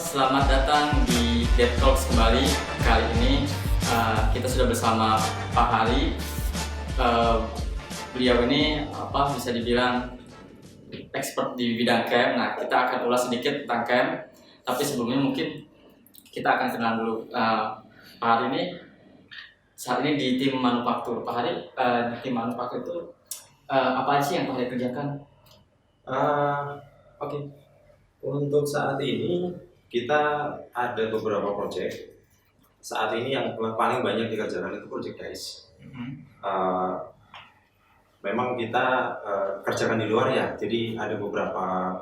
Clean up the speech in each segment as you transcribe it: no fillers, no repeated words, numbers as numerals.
selamat datang di Dev Talks kembali. Kali ini kita sudah bersama Pak Hari. Beliau ini bisa dibilang expert di bidang camp. Nah, kita akan ulas sedikit tentang camp. Tapi sebelumnya mungkin kita akan kenal dulu. Pak Hari ini saat ini di tim manufaktur. Pak Hari di tim manufaktur itu apa sih yang Pak Hari kerjakan? Oke. Untuk saat ini kita ada beberapa proyek. Saat ini yang paling banyak dikerjakan itu proyek guys. Memang kita kerjakan di luar ya. Jadi ada beberapa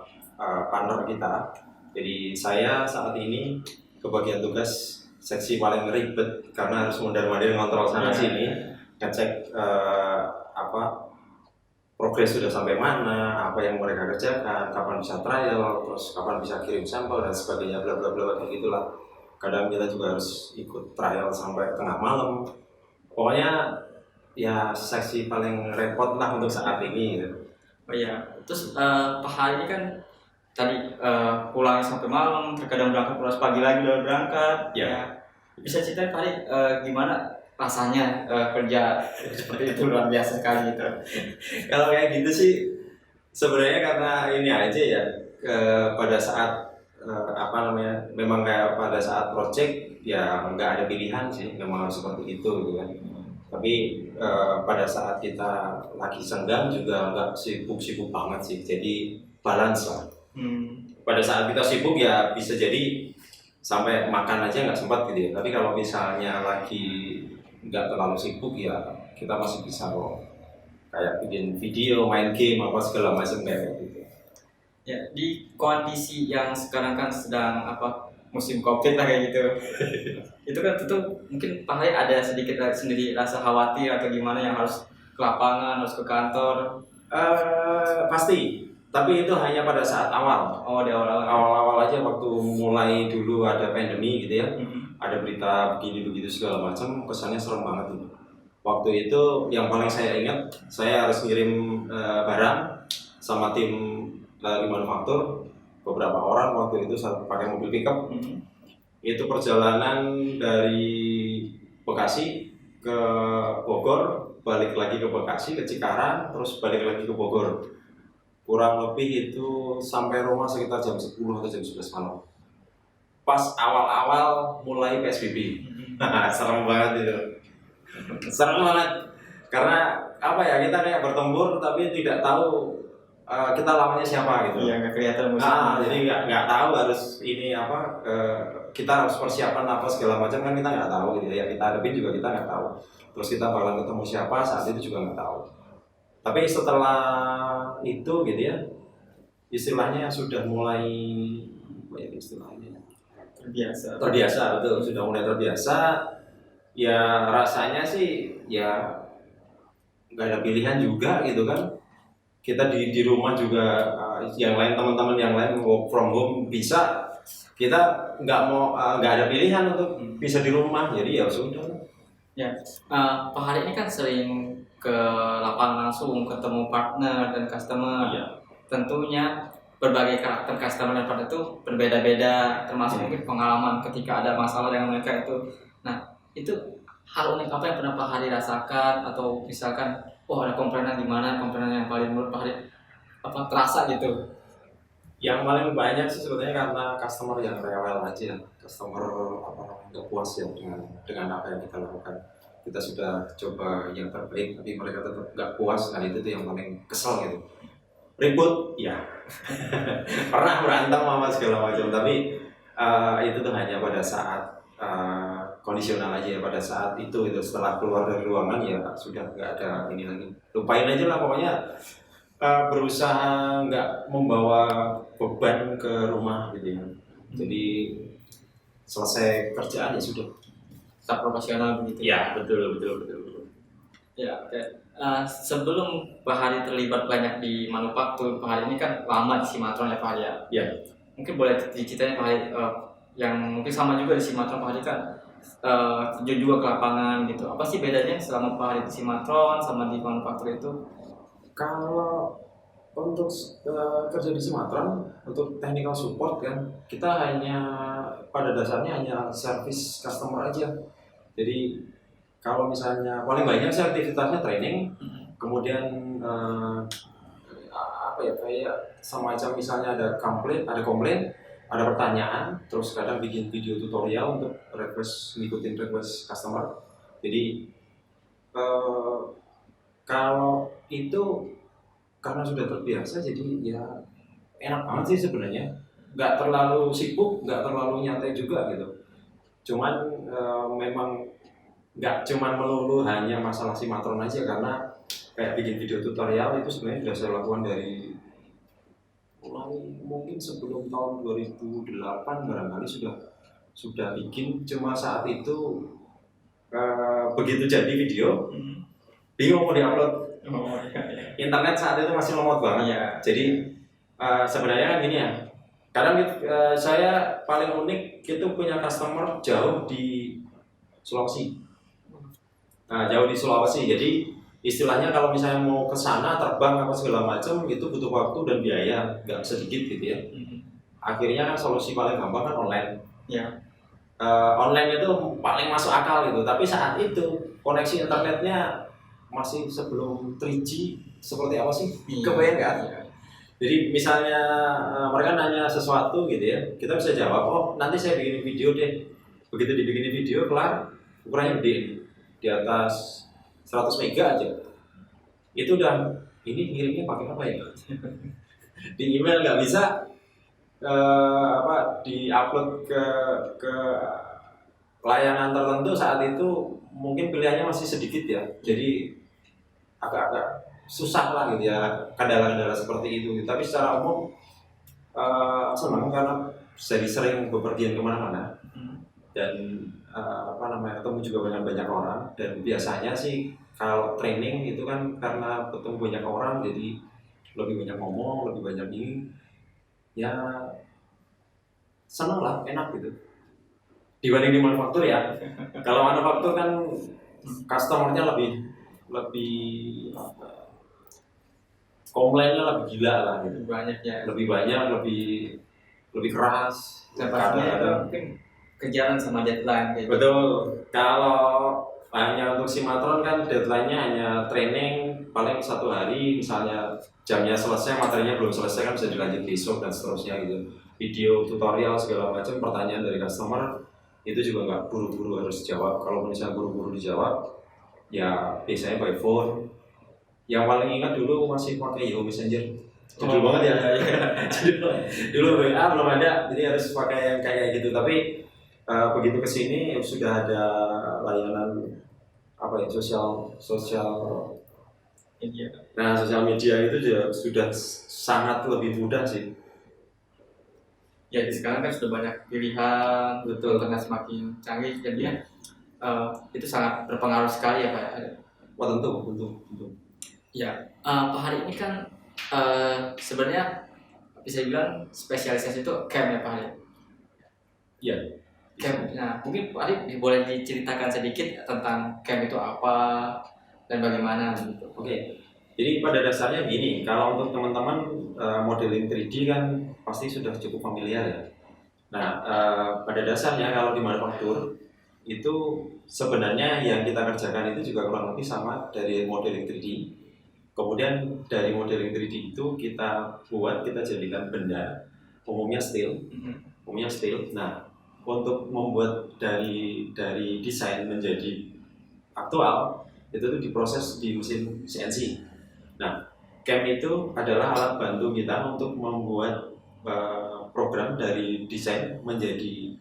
partner kita. Jadi saya saat ini kebagian tugas seksi paling ribet karena harus mondar-mandir ngontrol sana sini, ngecek progres sudah sampai mana, apa yang mereka kerjakan, kapan bisa trial, terus kapan bisa kirim sampel dan sebagainya, bla bla bla kayak gitulah. Kadang kita juga harus ikut trial sampai tengah malam. Pokoknya ya seksi paling repot lah untuk saat ini. Oh iya, terus Pak Hari ini kan tadi pulang sampai malam, terkadang berangkat pulang pagi lagi udah berangkat. Ya. Bisa cerita Pak Hari gimana rasanya kerja seperti itu, luar biasa sekali gitu. Kalau kayak gitu sih sebenarnya karena ini aja ya, pada saat memang kayak pada saat project ya nggak ada pilihan sih, memang harus seperti itu gitu kan. Tapi pada saat kita lagi senggang juga nggak sibuk-sibuk banget sih, jadi balance lah. Pada saat kita sibuk ya bisa jadi sampai makan aja nggak sempat gitu ya. Tapi kalau misalnya lagi nggak terlalu sibuk ya kita masih bisa kok kayak bikin video, main game apa segala macam kayak gitu. Ya, di kondisi yang sekarang kan sedang musim COVID lah kayak gitu. Itu kan tentu mungkin Pak Hari ada sedikit sendiri rasa khawatir atau gimana yang harus ke lapangan, harus ke kantor. Pasti. Tapi itu hanya pada saat awal. Oh, di awal-awal. Awal-awal aja waktu mulai dulu ada pandemi gitu ya. Ada berita begini begitu segala macam, kesannya serem banget itu. Waktu itu yang paling saya ingat, saya harus ngirim barang sama tim di manufaktur, beberapa orang waktu itu pakai mobil pickup. Itu perjalanan dari Bekasi ke Bogor, balik lagi ke Bekasi, ke Cikarang, terus balik lagi ke Bogor. Kurang lebih itu sampai rumah sekitar jam 10 atau jam 11 malam. Pas awal-awal mulai PSBB. Serem banget itu. Serem banget. Karena kita kayak bertempur tapi tidak tahu kita lawannya siapa gitu. Iya, nggak kelihatan musuhnya. Jadi nggak tahu harus kita harus persiapan apa segala macam kan kita nggak tahu gitu ya. Kita hadapin juga kita nggak tahu. Terus kita bakalan ketemu siapa saat itu juga nggak tahu. Tapi setelah itu gitu ya, istilahnya sudah mulai terbiasa, betul, sudah mulai terbiasa. Ya rasanya sih ya nggak ada pilihan juga gitu kan. Kita di rumah juga, yang lain teman-teman yang lain work from home bisa, kita nggak ada pilihan untuk bisa di rumah, jadi ya sudah. Ya, Pak Hari ini kan sering ke lapangan langsung ketemu partner dan customer. Ya. Tentunya berbagai karakter customer dan partner itu berbeda-beda, termasuk mungkin pengalaman ketika ada masalah dengan mereka itu. Nah, itu hal unik apa yang pernah Pak Hari rasakan, atau misalkan ada komplainan di mana, komplainan yang paling menurut Pak Hari terasa gitu? Yang paling banyak sih sebetulnya karena customer yang rewel aja, customer nggak puas ya dengan apa yang kita lakukan. Kita sudah coba yang terbaik tapi mereka tetap nggak puas, dan itu tuh yang paling kesel gitu. Ribut ya. Pernah berantem sama segala macam, tapi itu tuh hanya pada saat kondisional aja ya. Pada saat itu setelah keluar dari ruangan ya sudah nggak ada ini lagi, lupain aja lah pokoknya. Berusaha nggak membawa beban ke rumah gitu ya. Jadi selesai kerjaan ya sudah. Tetap profesional begitu. Ya betul. Ya, oke. Sebelum Pak Hari terlibat banyak di manufaktur, Pak Hari ini kan lama di Simatron ya Pak Hari ya. Ya. Mungkin boleh diceritain Pak Hari yang mungkin sama juga di Simatron. Pak Hari kan terjun juga ke lapangan gitu. Apa sih bedanya selama Pak Hari di Simatron sama di manufaktur itu? Kalau Untuk kerja di Sumatera, untuk technical support kan, kita hanya pada dasarnya hanya service customer aja. Jadi kalau misalnya paling banyak sih aktivitasnya training, kemudian apa ya, kayak semacam misalnya ada komplain, ada pertanyaan, terus kadang bikin video tutorial untuk ngikutin request customer. Jadi kalau itu karena sudah terbiasa, jadi ya enak banget sih sebenarnya. Nggak terlalu sibuk, nggak terlalu nyantai juga gitu. Cuman memang nggak cuman melulu hanya masalah simatron aja, karena kayak bikin video tutorial itu sebenarnya sudah saya lakukan dari mulai mungkin sebelum tahun 2008 barangkali sudah bikin. Cuma saat itu begitu jadi video bingung mau diupload. Internet saat itu masih lemot banget ya. Jadi sebenarnya kan gini ya, kadang saya paling unik itu punya customer jauh di Sulawesi. Nah, jauh di Sulawesi, jadi istilahnya kalau misalnya mau ke sana terbang apa segala macam itu butuh waktu dan biaya nggak sedikit gitu ya. Akhirnya kan solusi paling gampang kan online. Ya. Online itu paling masuk akal gitu. Tapi saat itu koneksi internetnya masih sebelum 3G, seperti apa sih? Kebayang nggak? Ya. Jadi misalnya mereka nanya sesuatu gitu ya, kita bisa jawab, oh nanti saya bikin video deh. Begitu dibikin video kelar, ukurannya gede, di atas 100 mega aja. Itu udah, ini ngirimnya pakai apa ya? Di email nggak bisa, di-upload ke layanan tertentu saat itu mungkin pilihannya masih sedikit ya. Jadi agak-agak susah lah gitu ya, kendala-kendala seperti itu. Tapi secara umum senang karena jadi sering bepergian kemana-mana dan ketemu juga banyak orang. Dan biasanya sih kalau training itu kan karena ketemu banyak orang jadi lebih banyak ngomong, lebih banyak ini ya, senang lah, enak gitu dibanding di manufaktur ya. Kalau manufaktur kan customernya lebih komplainnya lebih gila lah gitu. Banyak ya. Lebih banyak, lebih keras. Dan pastinya itu mungkin kejaran sama deadline gitu. Betul. Kalau hanya untuk simatron kan deadline-nya hanya training paling 1 hari, misalnya jamnya selesai, materinya belum selesai kan bisa dilanjut besok dan seterusnya gitu. Video tutorial segala macam, pertanyaan dari customer itu juga nggak buru-buru harus jawab. Kalau misalnya buru-buru dijawab, ya biasanya by phone. Yang paling ingat dulu masih pakai Yahoo Messenger. Jadul banget ya. Dulu WA belum ada, jadi harus pakai yang kayak gitu. Tapi begitu kesini sudah ada layanan sosial media. Nah, sosial media itu juga sudah sangat lebih mudah sih. Ya, di sekarang kan sudah banyak pilihan, betul, internet semakin canggih, jadinya itu sangat berpengaruh sekali ya Pak. Wah, tentu. Ya, Pak Hari ini kan sebenarnya bisa dibilang spesialisasi itu camp ya Pak Hari. Iya. Camp. Nah, mungkin Pak Hari boleh diceritakan sedikit tentang camp itu apa dan bagaimana gitu. Oke. Jadi pada dasarnya gini, kalau untuk teman-teman modeling 3D kan pasti sudah cukup familiar ya. Nah, pada dasarnya kalau di manufaktur itu sebenarnya yang kita kerjakan itu juga kurang lebih sama dari modeling 3D. Kemudian dari modeling 3D itu kita jadikan benda, umumnya steel. Nah, untuk membuat dari desain menjadi aktual itu tuh diproses di mesin CNC. Nah, CAM itu adalah alat bantu kita untuk membuat program dari desain menjadi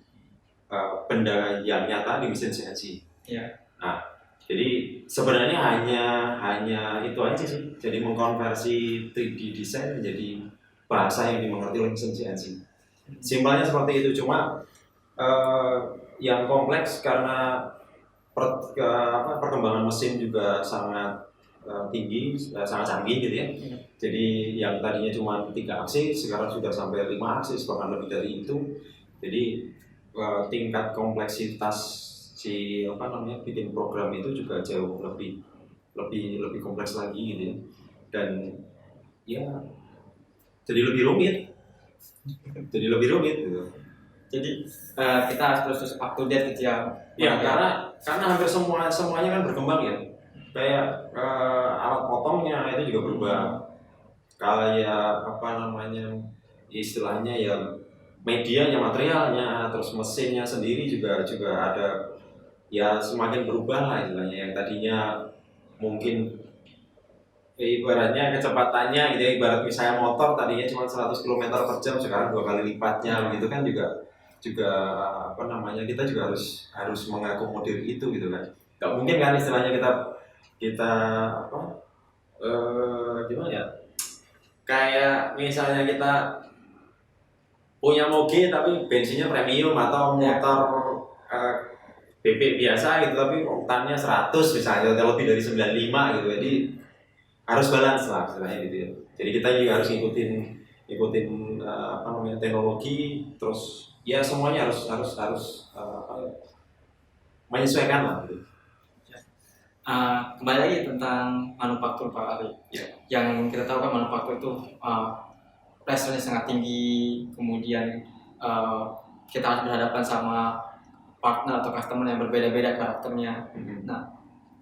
benda yang nyata di mesin CNC. Ya. Nah, jadi sebenarnya hanya itu aja sih. Jadi mengkonversi 3D desain menjadi bahasa yang dimengerti oleh mesin CNC. Simpelnya seperti itu, cuma yang kompleks karena perkembangan mesin juga sangat tinggi, sangat canggih gitu ya. Jadi yang tadinya cuma 3 aksis sekarang sudah sampai 5 aksis, bahkan lebih dari itu. Jadi tingkat kompleksitas bikin program itu juga jauh lebih kompleks lagi gitu ya. Dan ya jadi lebih rumit. Gitu. Jadi kita harus terus up to date gitu ya. Ya karena hampir semuanya kan berkembang ya. Kayak alat potongnya itu juga berubah. Kayak apa namanya istilahnya ya medianya, materialnya, terus mesinnya sendiri juga ada ya semakin berubah lah istilahnya. Yang tadinya mungkin ibaratnya kecepatannya gitu ya, ibarat misalnya motor tadinya cuma 100 km per jam, sekarang 2 kali lipatnya gitu kan, juga apa namanya kita juga harus mengakomodir itu gitu kan. Gak mungkin kan istilahnya kita apa gimana ya, kayak misalnya kita punya moge tapi bensinnya premium atau motor BP biasa gitu tapi oktannya 100 misalnya, atau lebih dari 95 gitu, jadi harus balance lah istilahnya gitu ya. Jadi kita juga harus ngikutin apa namanya teknologi, terus ya semuanya harus menyesuaikan lah gitu. Kembali lagi tentang manufaktur Pak Ari. Yang kita tahu kan manufaktur itu pressure-nya sangat tinggi, kemudian kita harus berhadapan sama partner atau customer yang berbeda-beda karakternya. Nah,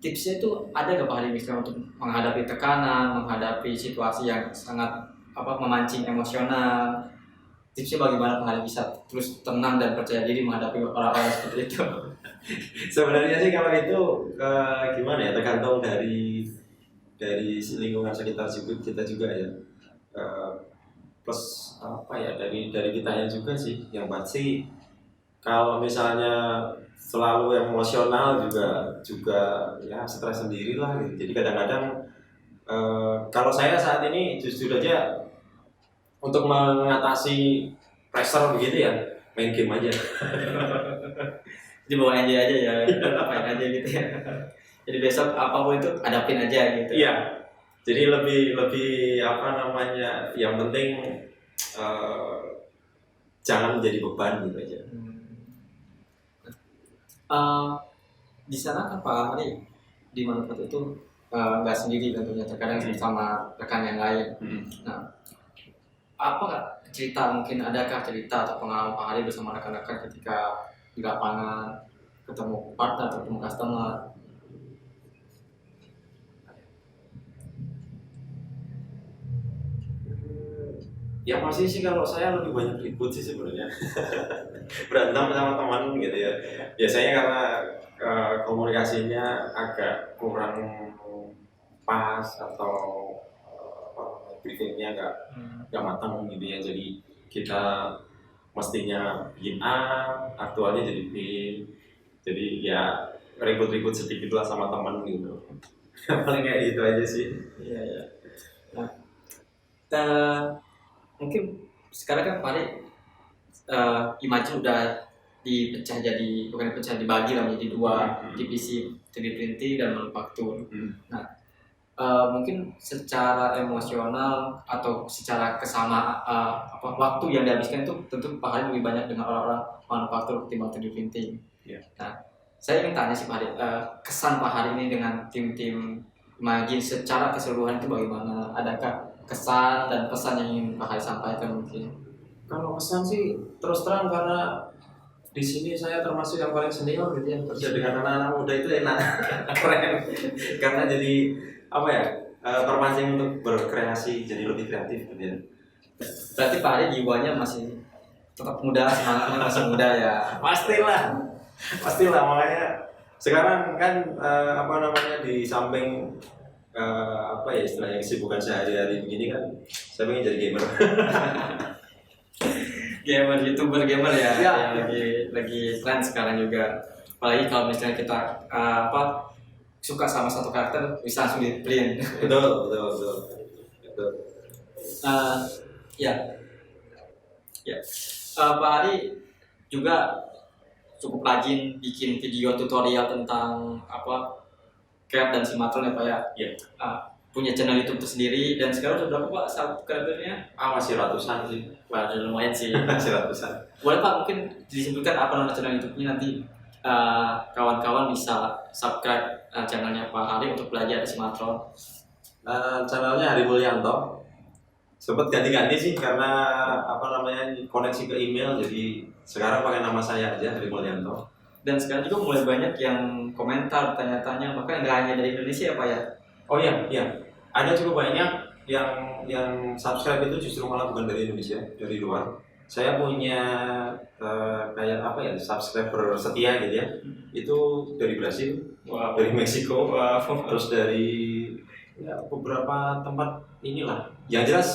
tipsnya itu ada nggak Pak Hari misalnya untuk menghadapi tekanan, menghadapi situasi yang sangat memancing emosional? Tipsnya bagaimana Pak Hari bisa terus tenang dan percaya diri menghadapi orang-orang seperti itu? Sebenarnya sih kalau itu gimana ya, tergantung dari lingkungan sekitar kita juga ya. Plus apa ya dari kitanya juga sih. Yang pasti kalau misalnya selalu emosional juga ya stres sendiri lah gitu. Jadi kadang-kadang kalau saya saat ini jujur aja untuk mengatasi pressure begitu ya main game aja. Jadi bawa aja ya, apain aja gitu ya. Jadi besok apapun itu hadapin aja gitu. Iya. Jadi lebih apa namanya, yang penting jangan menjadi beban gitu aja. Di sana kan Pak Hari di manufaktur itu nggak sendiri tentunya, terkadang bersama rekan yang lain. Nah, apa cerita, mungkin adakah cerita atau pengalaman Pak Hari bersama rekan-rekan ketika di lapangan ketemu partner atau ketemu customer? Ya pasti sih kalau saya lebih banyak ribut sih sebenarnya. Berantem sama teman gitu ya. Biasanya karena komunikasinya agak kurang pas atau briefingnya nggak matang gitu ya. Jadi kita mestinya bikin A, aktualnya jadi B. Jadi ya ribut-ribut sedikit lah sama teman gitu. Paling kayak gitu aja sih. Iya. Nah, mungkin sekarang kan Pak Ari Imagine udah dibagi lah menjadi dua divisi, 3D printing dan manufaktur. Nah, mungkin secara emosional atau secara waktu yang dihabiskan itu tentu Pak Hari lebih banyak dengan orang-orang manufaktur ketimbang 3D printing. Nah, saya ingin tanya sih Pak Hari, kesan Pak Hari ini dengan tim-tim Imagine secara keseluruhan itu bagaimana? Adakah kesan dan pesan yang ingin Pak Hari sampaikan mungkin? Kalau pesan sih terus terang, karena di sini saya termasuk yang paling senior gitu ya, kerja dengan anak-anak muda itu enak. Keren. Karena jadi apa ya, terpancing untuk berkreasi, jadi lebih kreatif gitu ya. Berarti Pak Hari jiwanya masih tetap muda, semangatnya masih muda ya? Pastilah, makanya sekarang kan apa namanya, di samping apa ya istilahnya kesibukan sehari-hari begini kan, saya pengen jadi gamer. YouTuber gamer ya. Yang lagi tren sekarang juga. Apalagi kalau misalnya kita suka sama satu karakter bisa langsung di print. Betul. Pak Hari juga cukup rajin bikin video tutorial tentang CAD dan Simatron ya Pak ya. Punya channel YouTube tersendiri, dan sekarang sudah berapa Pak subscribernya? Masih ratusan sih. Wah, lumayan sih. Masih ratusan. Boleh Pak mungkin disebutkan apa nama channel YouTube-nya, nanti kawan-kawan bisa subscribe channelnya Pak Hari untuk belajar di Simatron. Channelnya Hari Mulyanto. Sempat ganti-ganti sih karena apa namanya koneksi ke email, jadi sekarang pakai nama saya aja, Heri Mulyanto. Dan sekarang juga mulai banyak yang komentar, tanya-tanya, bahkan nggak hanya dari Indonesia ya Pak ya? Oh iya, iya. Ada cukup banyak yang subscribe itu justru malah bukan dari Indonesia, dari luar. Saya punya kayak apa ya, subscriber setia gitu ya. Itu dari Brasil, Wow. dari Meksiko, Wow. terus dari ya, beberapa tempat inilah. Yang jelas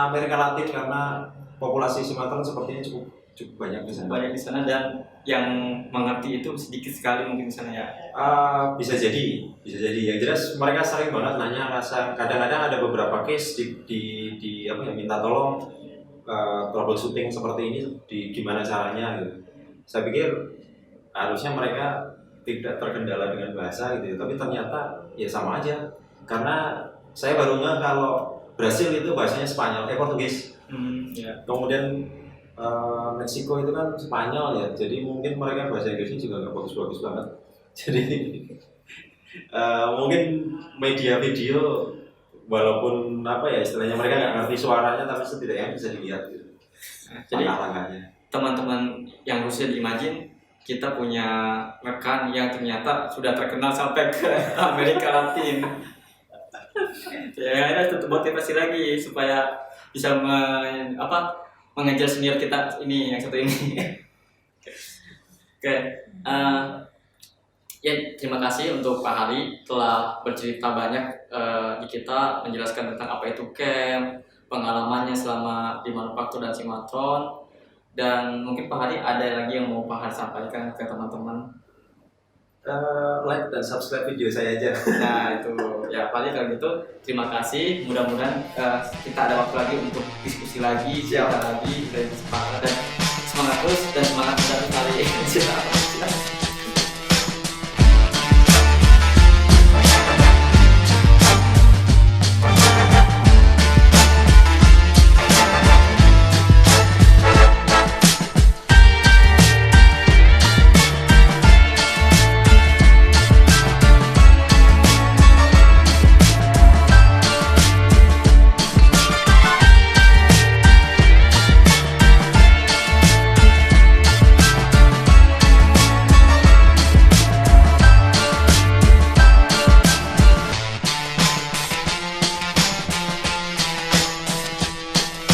Amerika Latin, karena populasi Sumatera sepertinya cukup banyak di sana. Banyak di sana dan yang mengerti itu sedikit sekali mungkin di sana ya. Bisa jadi. Yang jelas mereka sering banget nanya, kadang-kadang ada beberapa case di apa ya, minta tolong troubleshooting seperti ini gimana caranya gitu. Saya pikir harusnya mereka tidak terkendala dengan bahasa gitu ya, tapi ternyata ya sama aja. Karena saya baru nggak kalau Brasil itu bahasanya Spanyol, Portugis. Ya. Kemudian Meksiko itu kan Spanyol ya, jadi mungkin mereka bahasa Inggrisnya juga nggak bagus-bagus banget. Jadi mungkin media video walaupun apa ya istilahnya mereka nggak ngerti suaranya, tapi setidaknya bisa dilihat gitu. Jadi langkah-langkahnya. teman-teman yang Rusia di Imagine, kita punya rekan yang ternyata sudah terkenal sampai ke Amerika Latin. Ya, itu motivasi lagi supaya bisa mengejar senior kita ini yang satu ini. Oke, ya terima kasih untuk Pak Hari telah bercerita banyak di kita, menjelaskan tentang apa itu camp, pengalamannya selama di manufaktur dan sinkron. Dan mungkin Pak Hari ada lagi yang mau Pak Hari sampaikan ke teman-teman? Like dan subscribe video saya aja. Nah itu ya Pak Hari, kalau gitu terima kasih. Mudah-mudahan kita ada waktu lagi untuk diskusi lagi, cerita lagi, dan semangat terus dan semangat terus kali.